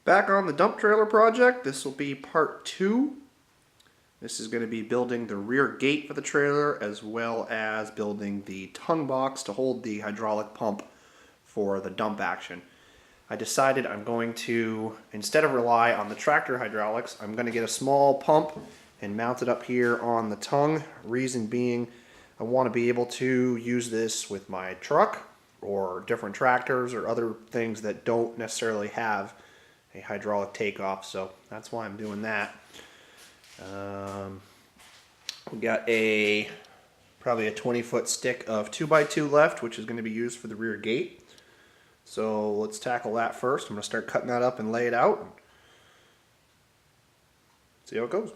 Back on the dump trailer project, this will be part 2. This is going to be building the rear gate for the trailer as well as building the tongue box to hold the hydraulic pump for the dump action. I decided I'm going to, instead of rely on the tractor hydraulics, I'm going to get a small pump and mount it up here on the tongue. Reason being, I want to be able to use this with my truck or different tractors or other things that don't necessarily have a hydraulic takeoff, so that's why I'm doing that. We got probably a 20-foot stick of 2x2 left, which is going to be used for the rear gate. So let's tackle that first. I'm going to start cutting that up and lay it out. See how it goes.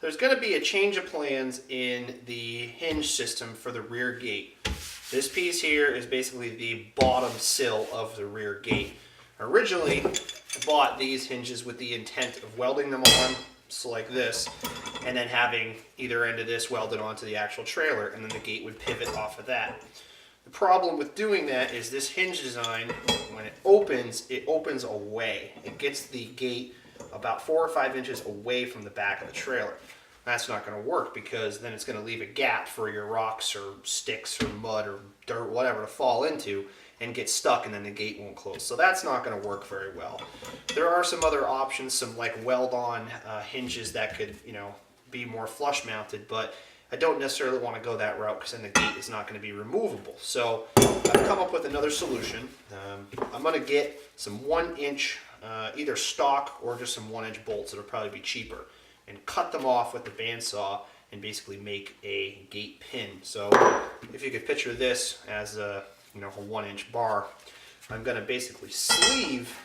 There's going to be a change of plans in the hinge system for the rear gate. This piece here is basically the bottom sill of the rear gate. Originally, I bought these hinges with the intent of welding them on, so like this, and then having either end of this welded onto the actual trailer, and then the gate would pivot off of that. The problem with doing that is this hinge design, when it opens away. It gets the gate about 4 or 5 inches away from the back of the trailer. That's not going to work because then it's going to leave a gap for your rocks or sticks or mud or dirt, whatever, to fall into and get stuck, and then the gate won't close. So that's not going to work very well. There are some other options, some like weld-on hinges that could, be more flush mounted, but I don't necessarily want to go that route because then the gate is not going to be removable. So I've come up with another solution. I'm going to get some 1-inch either stock or just some 1-inch bolts. It'll probably be cheaper, and cut them off with the bandsaw and basically make a gate pin. So if you could picture this as a 1-inch bar, I'm going to basically sleeve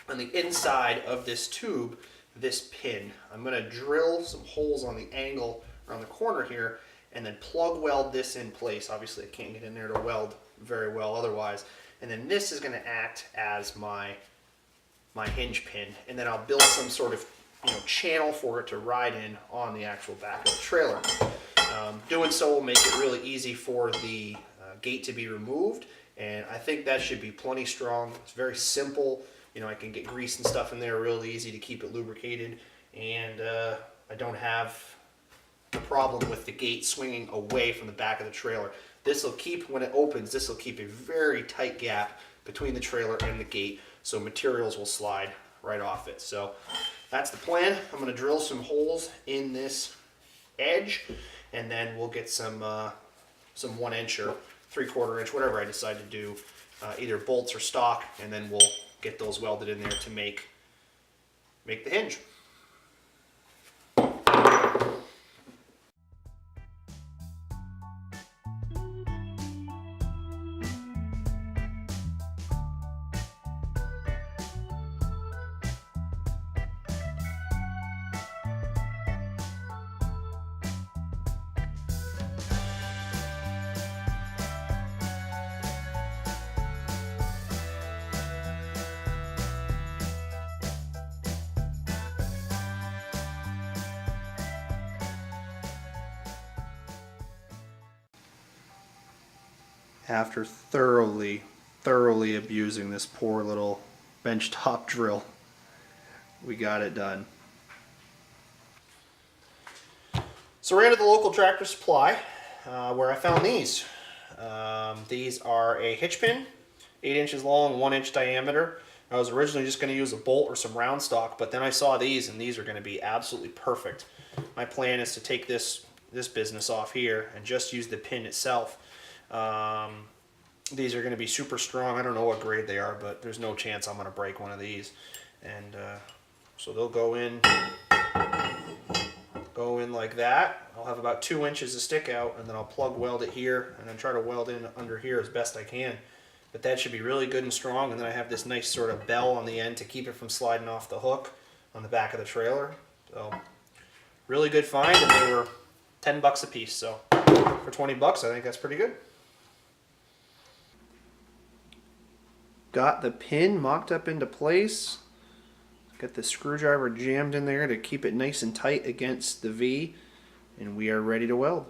on the inside of this tube this pin. I'm going to drill some holes on the angle around the corner here and then plug weld this in place. Obviously I can't get in there to weld very well otherwise. and then this is going to act as my hinge pin, and then I'll build some sort of channel for it to ride in on the actual back of the trailer. Doing so will make it really easy for the gate to be removed, and I think that should be plenty strong. It's very simple. I can get grease and stuff in there really easy to keep it lubricated, and I don't have the problem with the gate swinging away from the back of the trailer. This will keep, when it opens, this will keep a very tight gap between the trailer and the gate, so materials will slide right off it. So that's the plan. I'm going to drill some holes in this edge, and then we'll get some 1-inch or 3/4 inch, whatever I decide to do, either bolts or stock, and then we'll get those welded in there to make the hinge. After thoroughly abusing this poor little benchtop drill, we got it done. So we ran to the local Tractor Supply where I found these. These are a hitch pin, 8 inches long, 1 inch diameter. I was originally just going to use a bolt or some round stock, but then I saw these, and these are going to be absolutely perfect. My plan is to take this business off here and just use the pin itself. These are going to be super strong. I don't know what grade they are, but there's no chance I'm going to break one of these. And so they'll go in like that. I'll have about 2 inches to stick out, and then I'll plug weld it here, and then try to weld in under here as best I can. But that should be really good and strong. And then I have this nice sort of bell on the end to keep it from sliding off the hook on the back of the trailer. So really good find, and they were 10 bucks a piece. So for 20 bucks, I think that's pretty good. Got the pin mocked up into place. Got the screwdriver jammed in there to keep it nice and tight against the V, and we are ready to weld.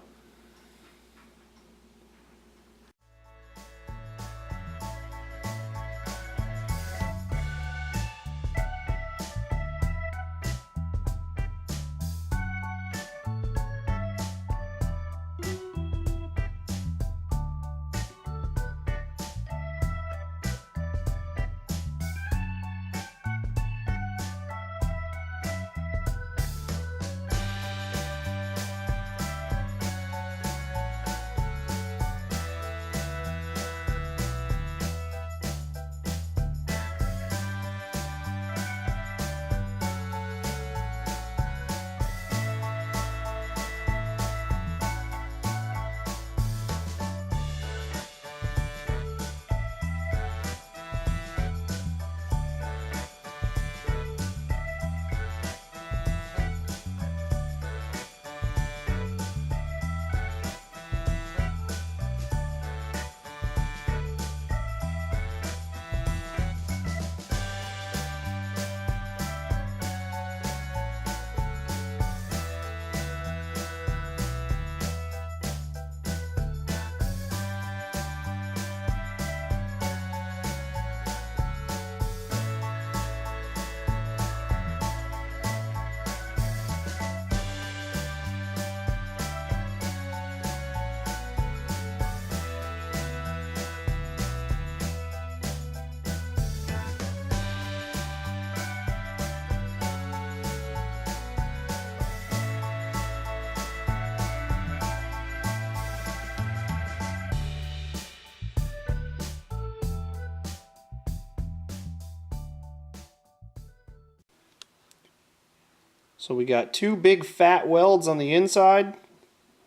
So we got 2 big fat welds on the inside,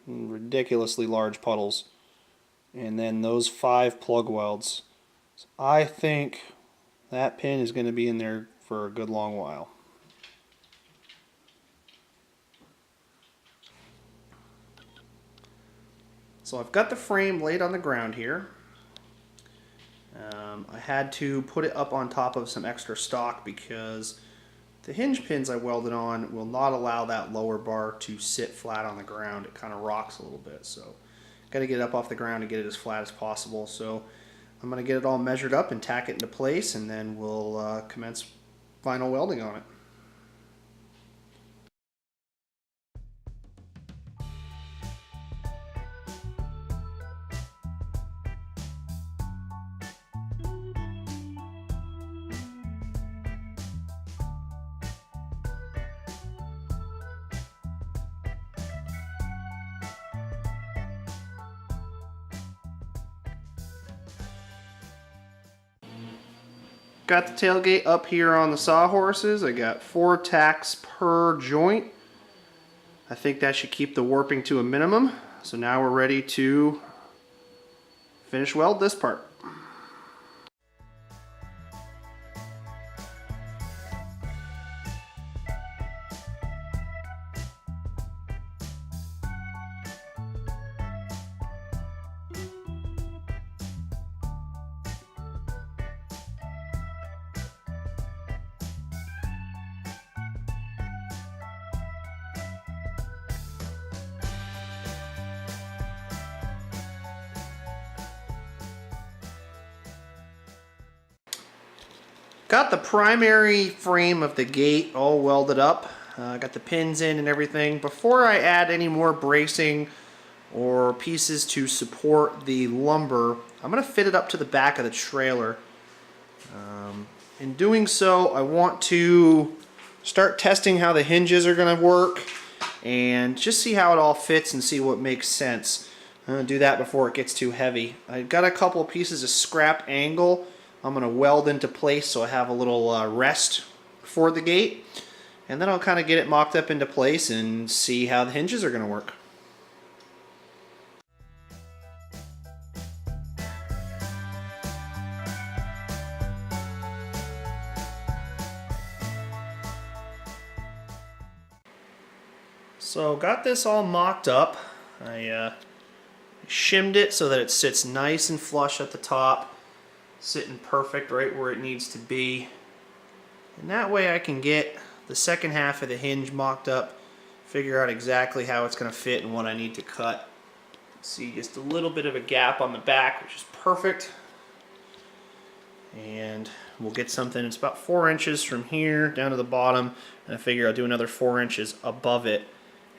ridiculously large puddles, and then those 5 plug welds. So I think that pin is going to be in there for a good long while. So I've got the frame laid on the ground here. I had to put it up on top of some extra stock because the hinge pins I welded on will not allow that lower bar to sit flat on the ground. It kind of rocks a little bit, so got to get it up off the ground and get it as flat as possible. So I'm going to get it all measured up and tack it into place, and then we'll commence final welding on it. Got the tailgate up here on the sawhorses. I got 4 tacks per joint. I think that should keep the warping to a minimum. So now we're ready to finish weld this part. Got the primary frame of the gate all welded up. Got the pins in and everything. Before I add any more bracing or pieces to support the lumber, I'm going to fit it up to the back of the trailer. In doing so, I want to start testing how the hinges are going to work and just see how it all fits and see what makes sense. I'm going to do that before it gets too heavy. I've got a couple pieces of scrap angle I'm going to weld into place so I have a little rest for the gate, and then I'll kind of get it mocked up into place and see how the hinges are going to work. So got this all mocked up. I shimmed it so that it sits nice and flush at the top, sitting perfect right where it needs to be. And that way I can get the second half of the hinge mocked up, figure out exactly how it's going to fit and what I need to cut. See just a little bit of a gap on the back, which is perfect. And we'll get something, it's about 4 inches from here down to the bottom, and I figure I'll do another 4 inches above it,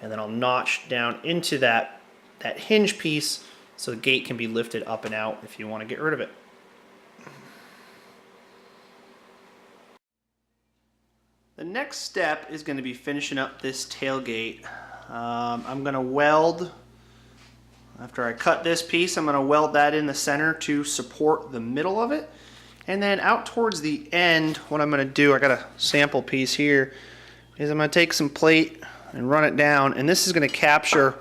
and then I'll notch down into that hinge piece so the gate can be lifted up and out if you want to get rid of it. The next step is going to be finishing up this tailgate. I'm going to weld, after I cut this piece, I'm going to weld that in the center to support the middle of it. And then out towards the end, what I'm going to do, I got a sample piece here, is I'm going to take some plate and run it down, and this is going to capture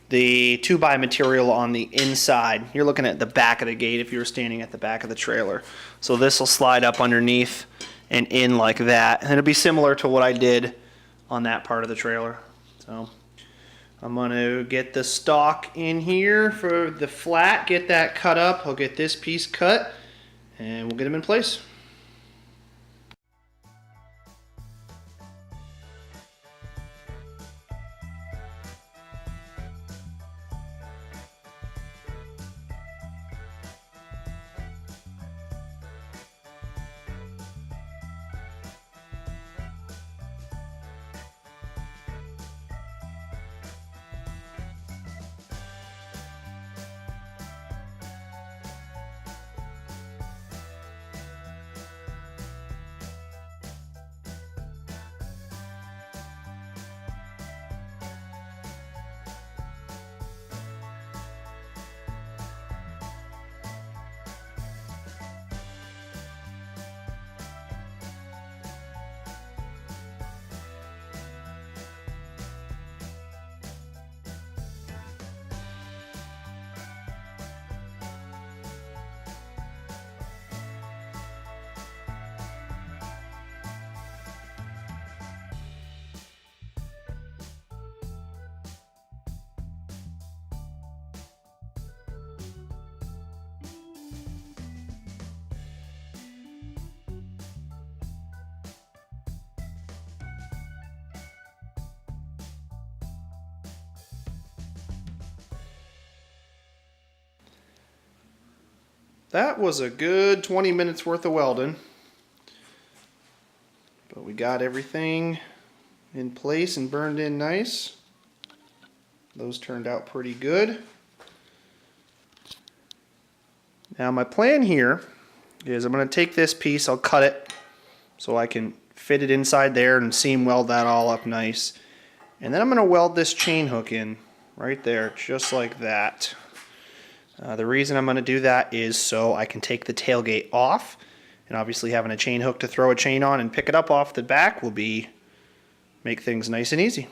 the 2x material on the inside. You're looking at the back of the gate if you were standing at the back of the trailer. So this will slide up underneath and in like that, and it'll be similar to what I did on that part of the trailer. So I'm going to get the stock in here for the flat, get that cut up. I'll get this piece cut, and we'll get them in place. that was a good 20 minutes worth of welding. But we got everything in place and burned in nice. Those turned out pretty good. Now my plan here is I'm going to take this piece, I'll cut it so I can fit it inside there and seam weld that all up nice. And then I'm going to weld this chain hook in right there, just like that. The reason I'm going to do that is so I can take the tailgate off, and obviously having a chain hook to throw a chain on and pick it up off the back will make things nice and easy.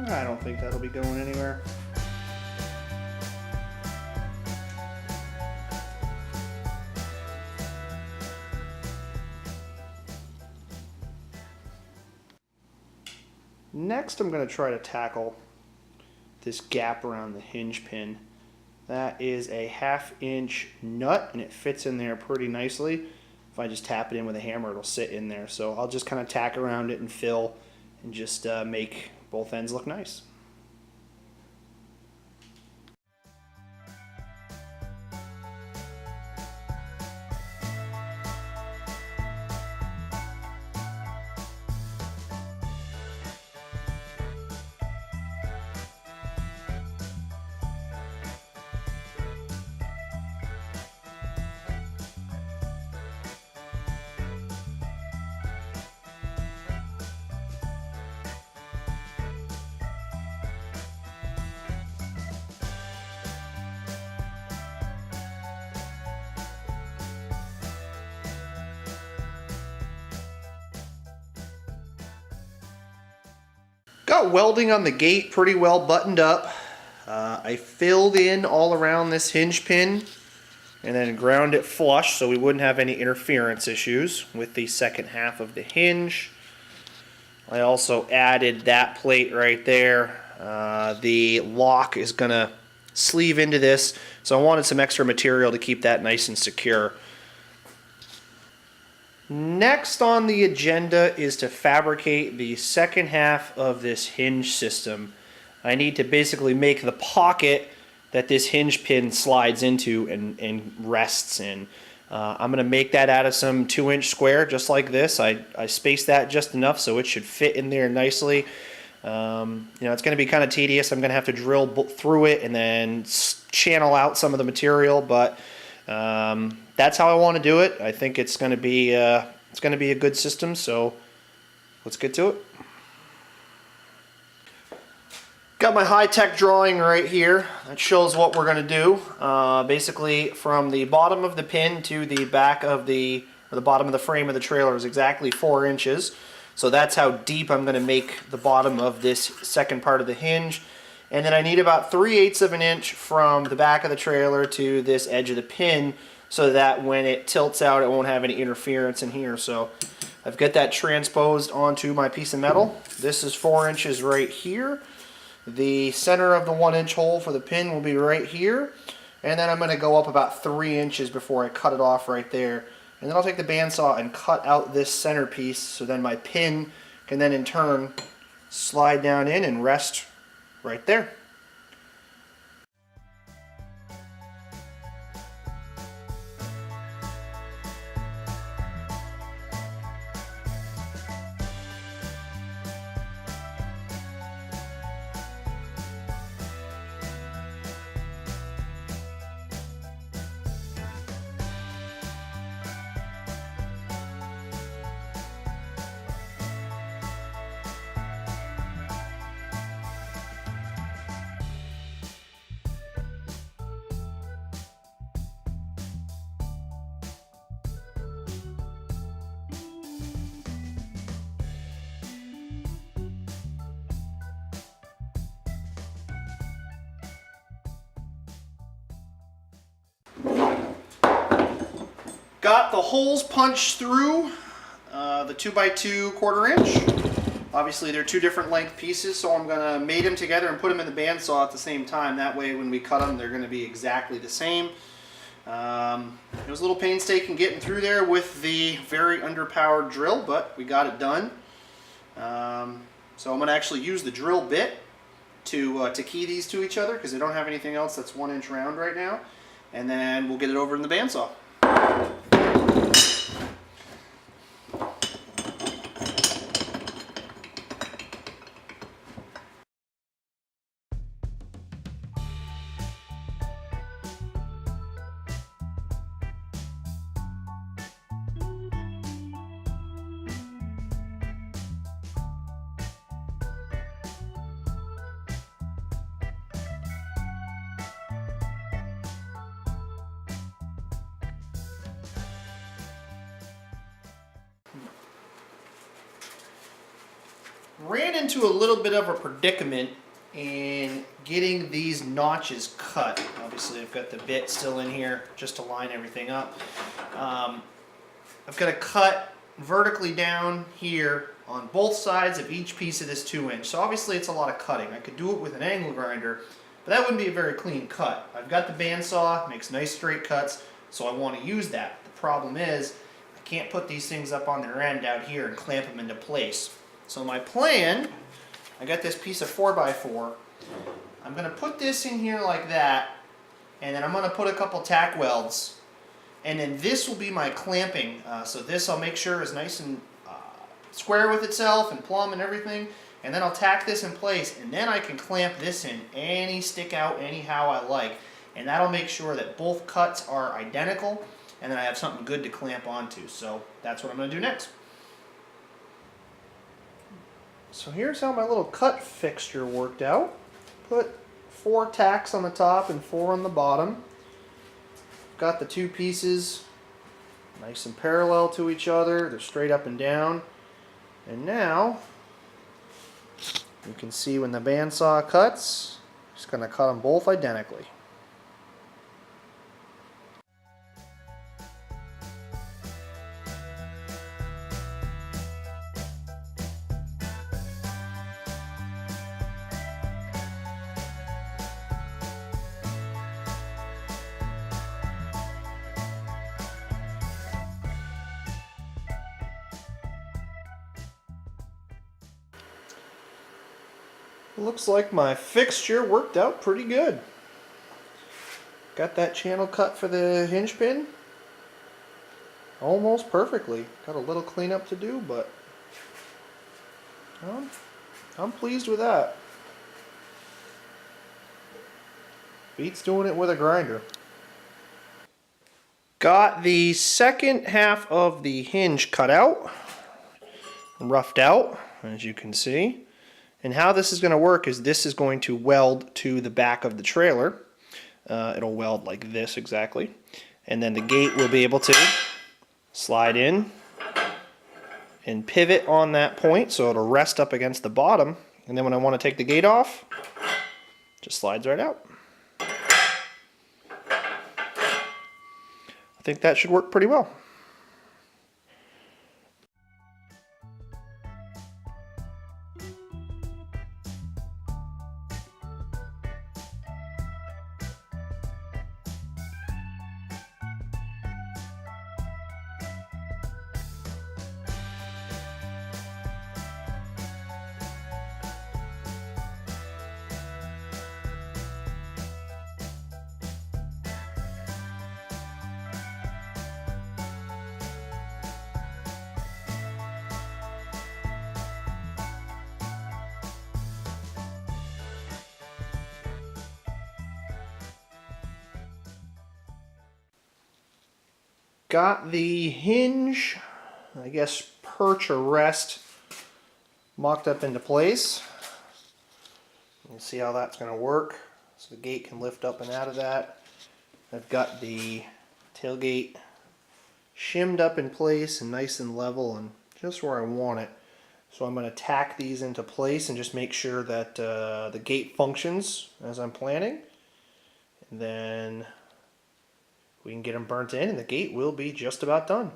I don't think that'll be going anywhere. Next, I'm going to try to tackle this gap around the hinge pin. That is a 1/2 inch nut and it fits in there pretty nicely. If I just tap it in with a hammer, it'll sit in there. So I'll just kind of tack around it and fill and just make both ends look nice. Got welding on the gate pretty well buttoned up. I filled in all around this hinge pin and then ground it flush so we wouldn't have any interference issues with the second half of the hinge. I also added that plate right there. The lock is going to sleeve into this, so I wanted some extra material to keep that nice and secure. Next on the agenda is to fabricate the second half of this hinge system. I need to basically make the pocket that this hinge pin slides into and rests in. I'm going to make that out of some 2-inch square just like this. I spaced that just enough so it should fit in there nicely. You know, it's going to be kind of tedious. I'm going to have to drill through it and then channel out some of the material, but that's how I want to do it. I think it's going to be a good system, so let's get to it. Got my high-tech drawing right here that shows what we're going to do. Basically, from the bottom of the pin to the back of the bottom of the frame of the trailer is exactly 4 inches. So that's how deep I'm going to make the bottom of this second part of the hinge. And then I need about 3/8 of an inch from the back of the trailer to this edge of the pin, so that when it tilts out it won't have any interference in here. So I've got that transposed onto my piece of metal. This is 4 inches right here. The center of the 1-inch hole for the pin will be right here. And then I'm going to go up about 3 inches before I cut it off right there. And then I'll take the bandsaw and cut out this center piece, so then my pin can then in turn slide down in and rest right there. got the holes punched through the 2x2 1/4 inch. Obviously they're two different length pieces, so I'm going to mate them together and put them in the bandsaw at the same time. That way when we cut them, they're going to be exactly the same. It was a little painstaking getting through there with the very underpowered drill, but we got it done. So I'm going to actually use the drill bit to key these to each other because they don't have anything else that's 1 inch round right now. And then we'll get it over in the bandsaw. Ran into a little bit of a predicament in getting these notches cut. Obviously I've got the bit still in here just to line everything up. I've got to cut vertically down here on both sides of each piece of this 2 inch. So obviously it's a lot of cutting. I could do it with an angle grinder, but that wouldn't be a very clean cut. I've got the bandsaw, makes nice straight cuts, so I want to use that. The problem is I can't put these things up on their end out here and clamp them into place. So my plan, I got this piece of 4x4. I'm going to put this in here like that, and then I'm going to put a couple tack welds, and then this will be my clamping. So this I'll make sure is nice and square with itself and plumb and everything, and then I'll tack this in place, and then I can clamp this in any stick out anyhow I like, and that'll make sure that both cuts are identical, and then I have something good to clamp onto. So that's what I'm going to do next. So here's how my little cut fixture worked out. Put 4 tacks on the top and 4 on the bottom. Got the two pieces nice and parallel to each other. They're straight up and down. And now you can see when the bandsaw cuts, it's going to cut them both identically. Looks like my fixture worked out pretty good. Got that channel cut for the hinge pin almost perfectly. Got a little cleanup to do, but I'm pleased with that. Beats doing it with a grinder. Got the second half of the hinge cut out, roughed out, as you can see. And how this is going to work is this is going to weld to the back of the trailer. It'll weld like this exactly. And then the gate will be able to slide in and pivot on that point, so it'll rest up against the bottom. And then when I want to take the gate off, just slides right out. I think that should work pretty well. Got the hinge, I guess perch or rest, mocked up into place. You can see how that's going to work. So the gate can lift up and out of that. I've got the tailgate shimmed up in place and nice and level and just where I want it. So I'm going to tack these into place and just make sure that the gate functions as I'm planning. And then we can get them burnt in and the gate will be just about done.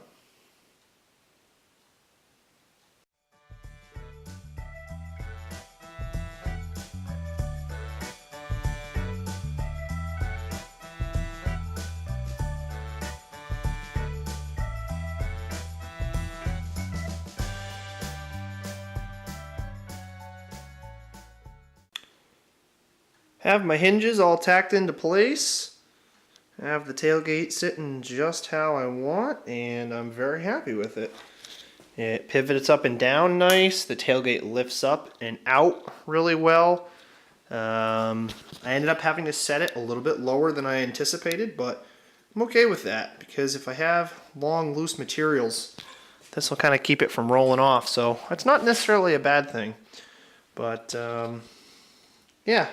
Have my hinges all tacked into place. Have the tailgate sitting just how I want, and I'm very happy with it. It pivots up and down nice. The tailgate lifts up and out really well. I ended up having to set it a little bit lower than I anticipated, but I'm okay with that because if I have long, loose materials, this will kind of keep it from rolling off. So it's not necessarily a bad thing, but yeah.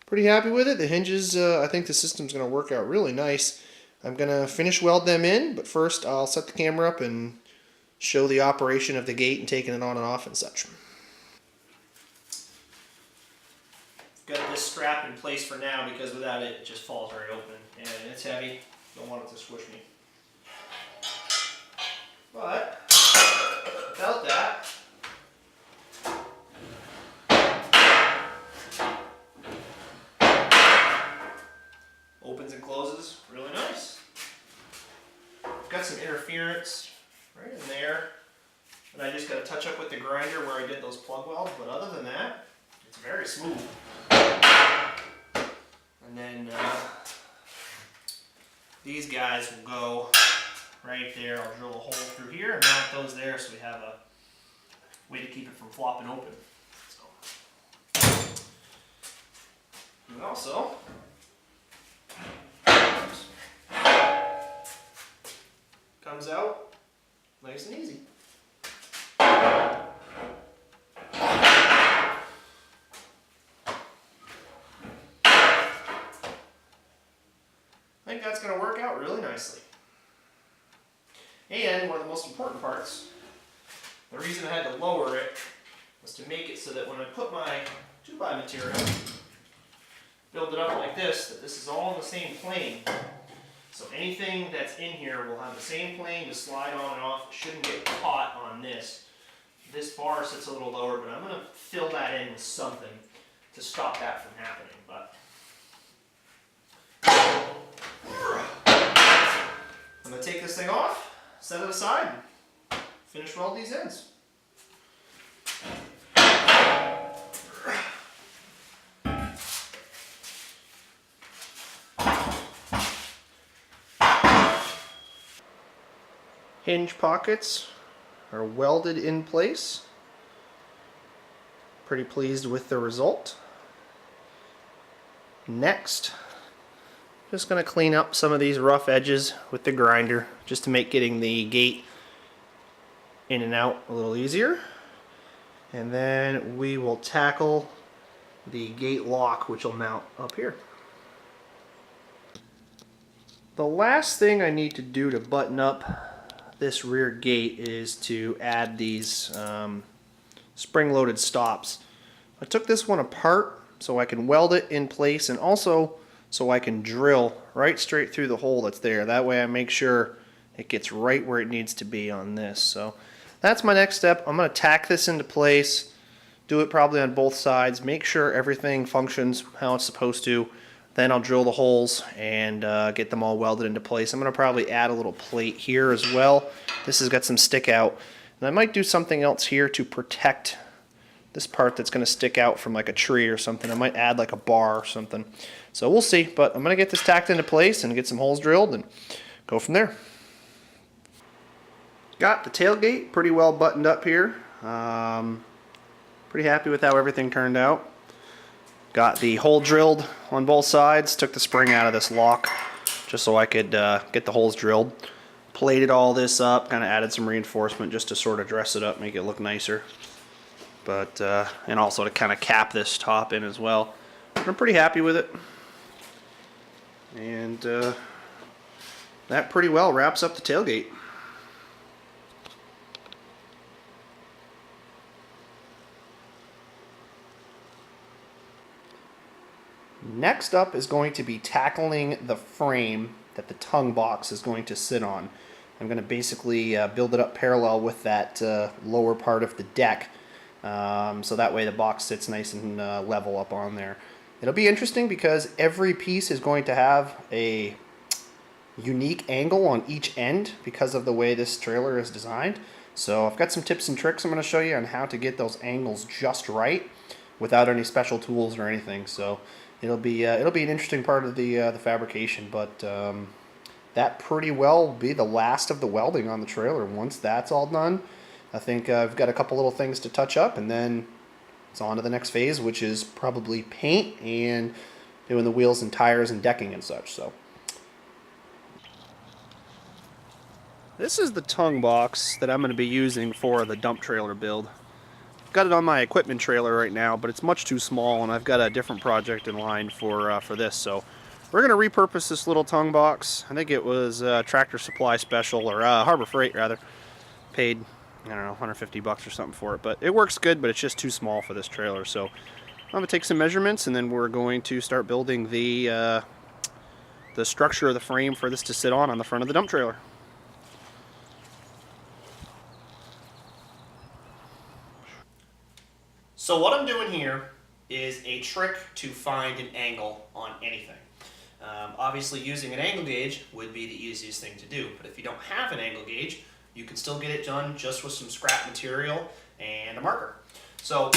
Pretty happy with it. The hinges, I think the system's going to work out really nice. I'm going to finish weld them in, but first I'll set the camera up and show the operation of the gate and taking it on and off and such. Got this strap in place for now because without it, it just falls right open. And it's heavy. Don't want it to squish me. But without that, opens and closes really nice. Got some interference right in there, and I just got to touch up with the grinder where I did those plug welds, but other than that, it's very smooth. And then these guys will go right there. I'll drill a hole through here and mount those there so we have a way to keep it from flopping open. So. And also, comes out nice and easy. I think that's going to work out really nicely. And one of the most important parts, the reason I had to lower it was to make it so that when I put my 2x material, build it up like this, that this is all in the same plane. So anything that's in here will have the same plane to slide on and off. It shouldn't get caught on this. This bar sits a little lower, but I'm going to fill that in with something to stop that from happening. But I'm going to take this thing off, set it aside, and finish weld these ends. Hinge pockets are welded in place. Pretty pleased with the result. Next, just going to clean up some of these rough edges with the grinder just to make getting the gate in and out a little easier. And then we will tackle the gate lock, which will mount up here. The last thing I need to do to button up this rear gate is to add these spring-loaded stops. I took this one apart so I can weld it in place and also so I can drill right straight through the hole that's there. That way I make sure it gets right where it needs to be on this. So that's my next step. I'm going to tack this into place, do it probably on both sides, make sure everything functions how it's supposed to. Then I'll drill the holes and get them all welded into place. I'm going to probably add a little plate here as well. This has got some stick out. And I might do something else here to protect this part that's going to stick out from like a tree or something. I might add like a bar or something. So we'll see. But I'm going to get this tacked into place and get some holes drilled and go from there. Got the tailgate pretty well buttoned up here. Pretty happy with how everything turned out. Got the hole drilled on both sides, took the spring out of this lock just so I could get the holes drilled. Plated all this up, kind of added some reinforcement just to sort of dress it up, make it look nicer. But and also to kind of cap this top in as well. But I'm pretty happy with it. And that pretty well wraps up the tailgate. Next up is going to be tackling the frame that the tongue box is going to sit on. I'm going to basically build it up parallel with that lower part of the deck, so that way the box sits nice and level up on there. It'll be interesting because every piece is going to have a unique angle on each end because of the way this trailer is designed. So I've got some tips and tricks I'm going to show you on how to get those angles just right without any special tools or anything. So it'll be an interesting part of the fabrication, but that pretty well will be the last of the welding on the trailer. Once that's all done, I think I've got a couple little things to touch up, and then it's on to the next phase, which is probably paint and doing the wheels and tires and decking and such. So this is the tongue box that I'm going to be using for the dump trailer build. I've got it on my equipment trailer right now, but it's much too small, and I've got a different project in line for this. So we're going to repurpose this little tongue box. I think it was Tractor Supply Special, or Harbor Freight rather. Paid, I don't know, 150 bucks or something for it, but it works good, but it's just too small for this trailer. So I'm going to take some measurements, and then we're going to start building the structure of the frame for this to sit on the front of the dump trailer. So what I'm doing here is a trick to find an angle on anything. Obviously using an angle gauge would be the easiest thing to do, but if you don't have an angle gauge, you can still get it done just with some scrap material and a marker. So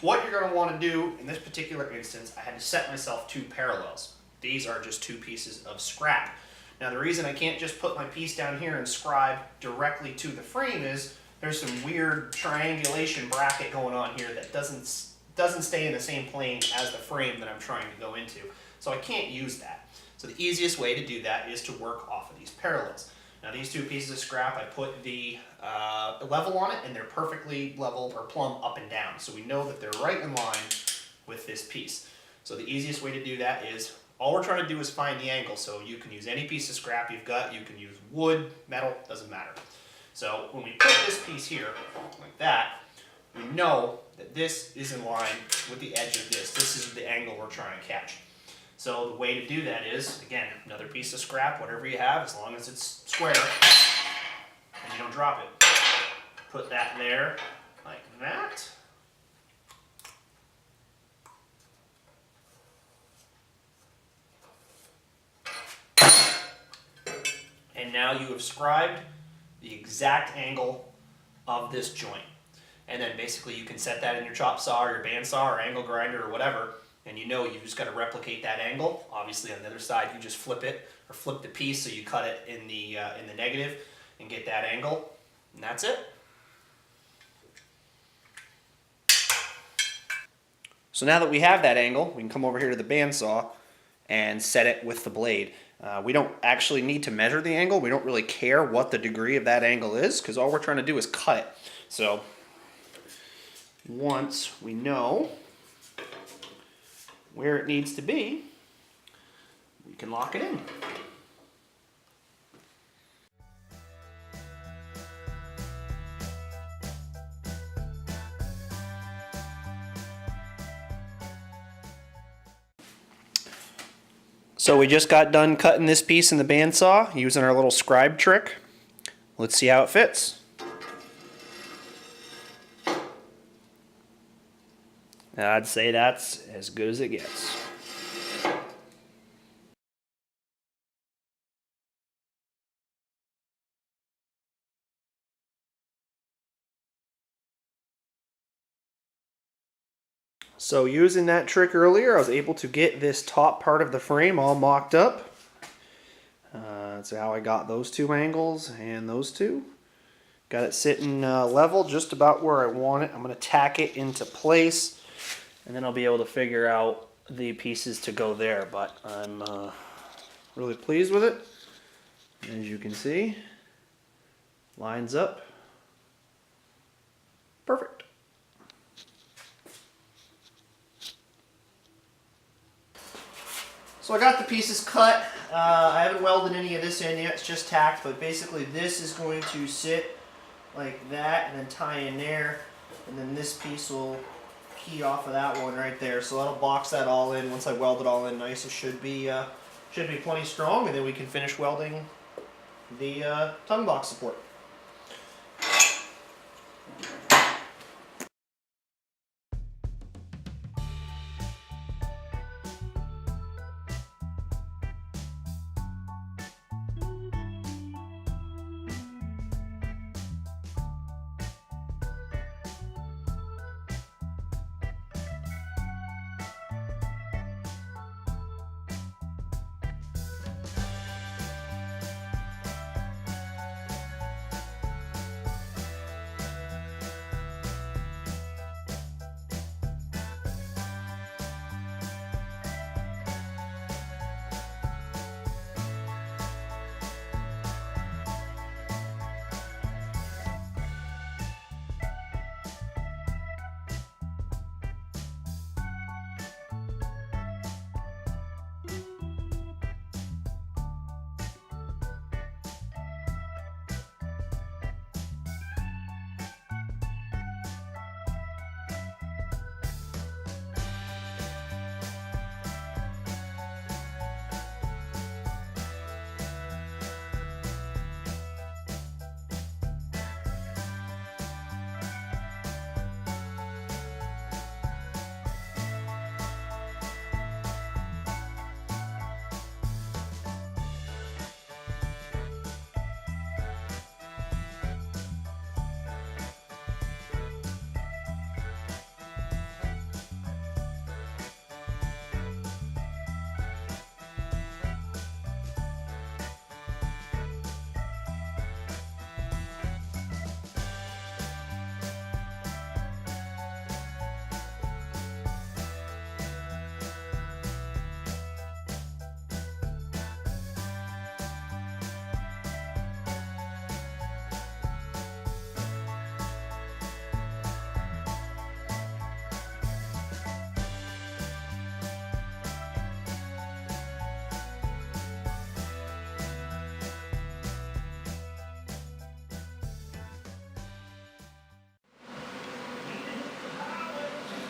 what you're going to want to do in this particular instance, I had to set myself two parallels. These are just two pieces of scrap. Now the reason I can't just put my piece down here and scribe directly to the frame is there's some weird triangulation bracket going on here that doesn't stay in the same plane as the frame that I'm trying to go into. So I can't use that. So the easiest way to do that is to work off of these parallels. Now these two pieces of scrap, I put the level on it, and they're perfectly level or plumb up and down. So we know that they're right in line with this piece. So the easiest way to do that is, all we're trying to do is find the angle. So you can use any piece of scrap you've got, you can use wood, metal, doesn't matter. So when we put this piece here, like that, we know that this is in line with the edge of this. This is the angle we're trying to catch. So the way to do that is, again, another piece of scrap, whatever you have, as long as it's square, and you don't drop it. Put that there, like that. And now you have scribed the exact angle of this joint. And then basically you can set that in your chop saw or your bandsaw or angle grinder or whatever, and you know you've just got to replicate that angle. Obviously on the other side you just flip it, or flip the piece so you cut it in the negative and get that angle, and that's it. So now that we have that angle, we can come over here to the bandsaw and set it with the blade. We don't actually need to measure the angle. We don't really care what the degree of that angle is, because all we're trying to do is cut it. So once we know where it needs to be, we can lock it in. So we just got done cutting this piece in the bandsaw using our little scribe trick. Let's see how it fits. I'd say that's as good as it gets. So using that trick earlier, I was able to get this top part of the frame all mocked up. That's how I got those two angles and those two. Got it sitting level just about where I want it. I'm going to tack it into place, and then I'll be able to figure out the pieces to go there. But I'm really pleased with it. As you can see, lines up perfect. So I got the pieces cut. I haven't welded any of this in yet, it's just tacked, but basically this is going to sit like that and then tie in there, and then this piece will key off of that one right there. So that'll box that all in. Once I weld it all in nice, it should be plenty strong, and then we can finish welding the tongue box support.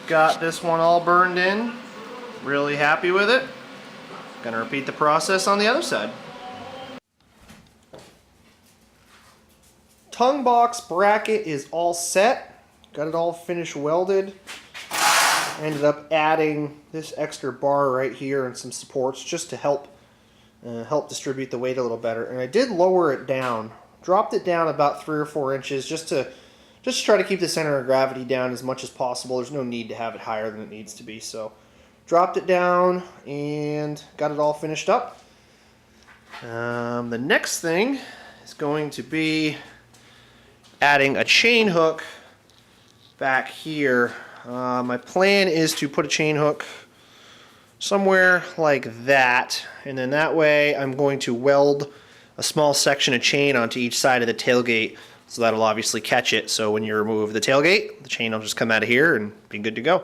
Got this one all burned in. Really happy with it. Gonna repeat the process on the other side. Tongue box bracket is all set. Got it all finished welded. Ended up adding this extra bar right here and some supports just to help distribute the weight a little better. And I did lower it down. Dropped it down about 3 or 4 inches just to try to keep the center of gravity down as much as possible. There's no need to have it higher than it needs to be. So dropped it down and got it all finished up. The next thing is going to be adding a chain hook back here. My plan is to put a chain hook somewhere like that, and then that way I'm going to weld a small section of chain onto each side of the tailgate, so that'll obviously catch it. So when you remove the tailgate, the chain will just come out of here and be good to go.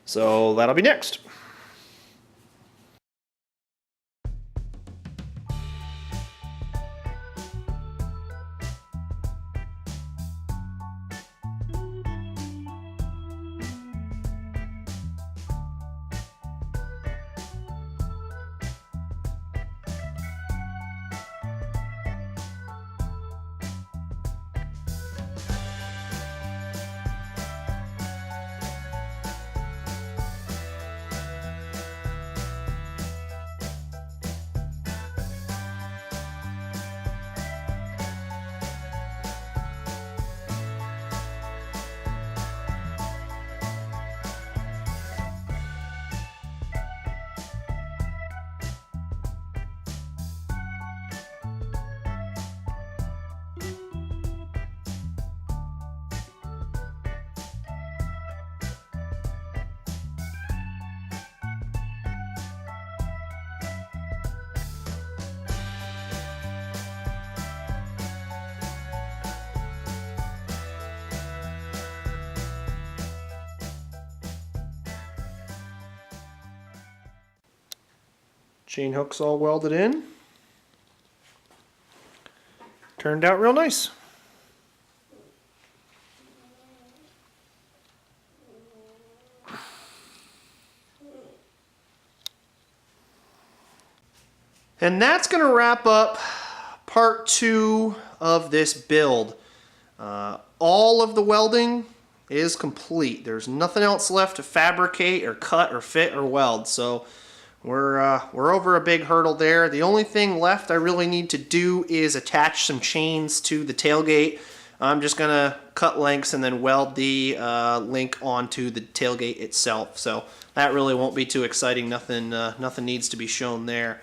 So that'll be next. Chain hooks all welded in. Turned out real nice. And that's going to wrap up part 2 of this build. All of the welding is complete. There's nothing else left to fabricate or cut or fit or weld. So we're over a big hurdle there. The only thing left I really need to do is attach some chains to the tailgate. I'm just gonna cut lengths and then weld the link onto the tailgate itself. So that really won't be too exciting. Nothing needs to be shown there.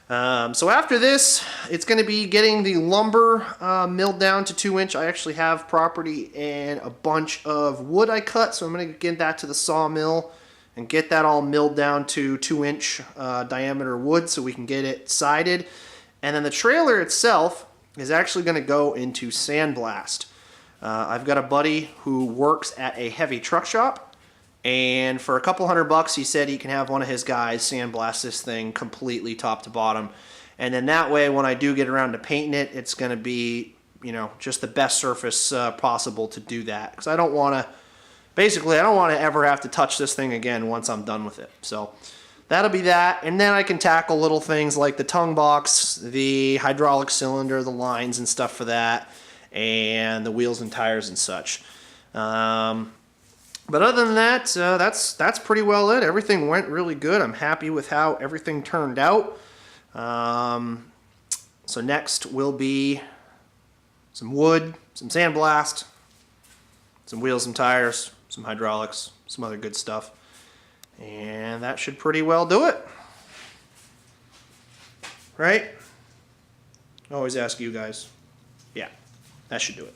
So after this, it's going to be getting the lumber milled down to 2-inch. I actually have property and a bunch of wood I cut, so I'm going to get that to the sawmill and get that all milled down to 2-inch diameter wood so we can get it sided. And then the trailer itself is actually going to go into sandblast. I've got a buddy who works at a heavy truck shop, and for a couple $100 he said he can have one of his guys sandblast this thing completely top to bottom. And then that way when I do get around to painting it, it's going to be, you know, just the best surface possible to do that. Because I don't want to, basically I don't want to ever have to touch this thing again once I'm done with it. So that'll be that. And then I can tackle little things like the tongue box, the hydraulic cylinder, the lines and stuff for that, and the wheels and tires and such. But other than that, that's pretty well it. Everything went really good. I'm happy with how everything turned out. So next will be some wood, some sandblast, some wheels and tires, some hydraulics, some other good stuff. And that should pretty well do it. Right? I always ask you guys. Yeah, that should do it.